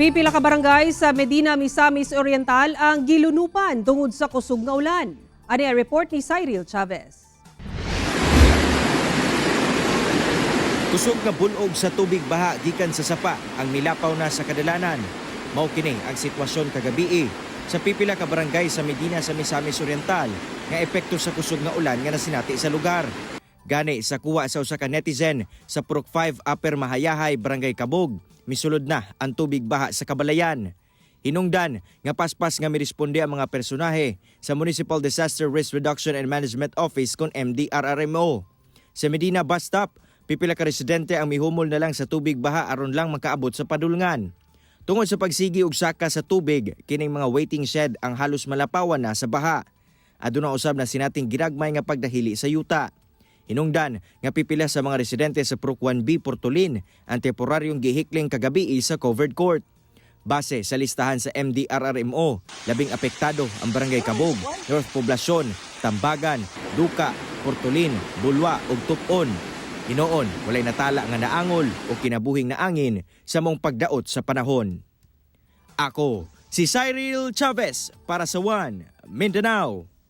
Pipila ka barangay sa Medina, Misamis Oriental ang gilunupan tungod sa kusog nga ulan. Ani ang report ni Cyril Chavez. Kusog nga bulog sa tubig baha gikan sa sapa ang milapaw na sa kadalanan. Mao kini ang sitwasyon kagabi sa pipila ka barangay sa Medina sa Misamis Oriental nga epekto sa kusog nga ulan nga nasinati sa lugar. Gani sa kuha sa usa ka netizen sa Purok 5 Upper Mahayahay, Barangay Kabog, misulod na ang tubig baha sa Kabalayan. Hinungdan nga paspas nga miresponde ang mga personahe sa Municipal Disaster Risk Reduction and Management Office kon MDRRMO. Sa Medina Bus Stop, pipila ka residente ang mihumol na lang sa tubig baha aron lang makaabot sa padulngan. Tungod sa pagsigi og saka sa tubig, kining mga waiting shed ang halos malapawan na sa baha. Aduna usab na sinating ginagmay nga pagdahili sa yuta. Hinungdan nga pipila sa mga residente sa Purok 1B Portolin ang temporaryong gihikling kagabi sa covered court. Base sa listahan sa MDRRMO, labing apektado ang Barangay Kabog, North Poblacion, Tambagan, Duka, Portolin, Bulwa ug Tupon. Hinoon, walay natala nga naangol o kinabuhing naangin sa mong pagdaot sa panahon. Ako, si Cyril Chavez para sa One Mindanao.